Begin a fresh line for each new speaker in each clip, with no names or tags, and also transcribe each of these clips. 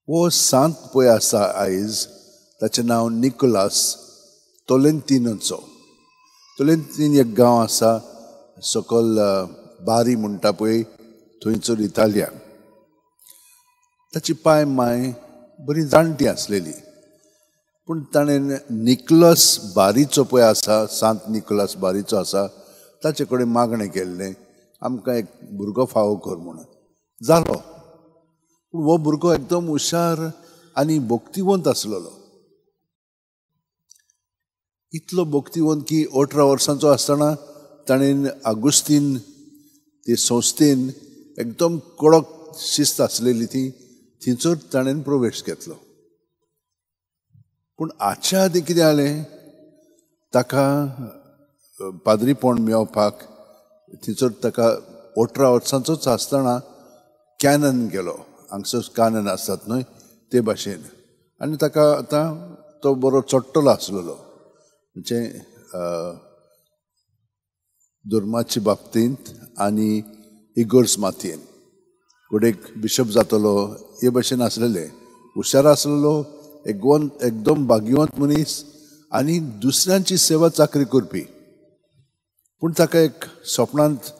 वो सांत पळय आसा आयज ताचें नांव निकोलास तोलेंतिनोचो. तोलेंतीन एक गांव आसा सकयल बारी म्हणटा पळय थंयचर इटालिया. ताची पाय माय बरी जाणटी आसलेली, पूण ताणें निकोलास बारीचो पळय आसा, सांत निकोलास बारीचो आसा, ताचे कडेन मागणें केल्लें आमकां एक भुरगो फावो कर म्हणून. जालो, पूण हो भुरगो एकदम हुशार आनी भक्तिवंत आसलेलो. इतलो भक्तिवंत की 18 वर्सांचो आसतना ताणें आगुस्तीन ते संस्थेन एकदम कडक शिस्त आसलेली थंयचर ताणें प्रवेश घेतलो. पूण हाच्या आदीं कितें जालें, ताका पाद्रीपण मेळोवपाक थंयसर ताका 18 वर्सांचोच आसतना कॅनन गेलो. हांगसर कानन आसतात न्हय ते भाशेन, आनी ताका आतां तो बरो चोडटलो आसलेलो, म्हणजे धर्माचे बाबतींत आनी इगर्ज मातयेन फुडें बिशप जातलो हे भाशेन आसलेले. हुशार आसलेलो, एकदम भाग्यवंत मनीस आनी दुसऱ्यांची सेवा चाकरी करपी. पूण ताका एक स्वप्नांत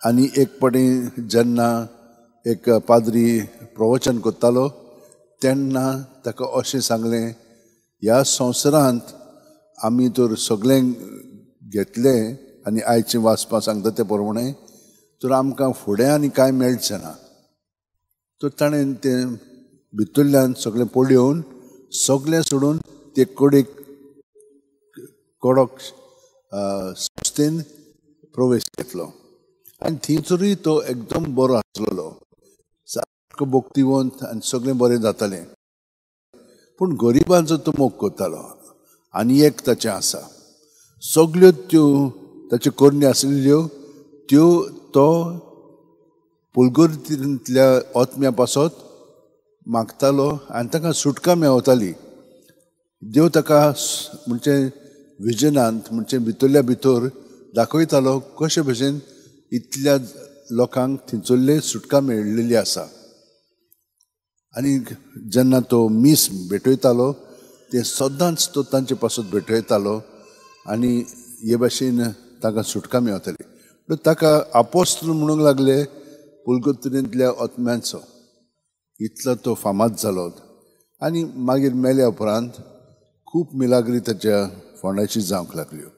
आनी एक पाटी जेन्ना एक पाद्री प्रवचन करतालो तेन्ना ताका अशें सांगलें, ह्या संवसारांत आमी तर सगळें घेतलें आनी आयचें वाचपा सांगता ते प्रमाणे तर आमकां फुडें आनी कांय मेळचें ना. तर ताणें तें भितरल्यान सगळें पळयोवन सगळें सोडून ते कडेक कडक संस्थेन प्रवेश घेतलो. आनी थंयसरूय तो एकदम बरो आसलेलो, सारको भक्तिवंत आनी सगळें बरें जातालें. पूण गरिबांचो तो मोग करतालो. आनी एक ताचें आसा, सगळ्यो त्यो ताच्यो करणी आसलेल्यो त्यो तो पुलगोरिंतल्या ओतम्या पासत मागतालो आनी ताका सुटका मेळताली. देव ताका म्हणजे विजनांत म्हणजे भितरल्या भितर दाखयतालो कशे भशेन इतल्या लोकांक थंयसरले सुटका मेळिल्ली आसा. आनी जेन्ना तो मीस भेटयतालो ते सदांच तो तांचे पासत भेटयतालो आनी हे भाशेन ताका सुटका मेळताली. ताका आपोस्तल म्हणूंक लागले पुलगोरिंतल्या ओतम्यांचो. इतलो तो फामाद जालो आनी मागीर मेल्या उपरांत खूब मिलाग्री ताच्या फोंडाची जावंक लागल्यो.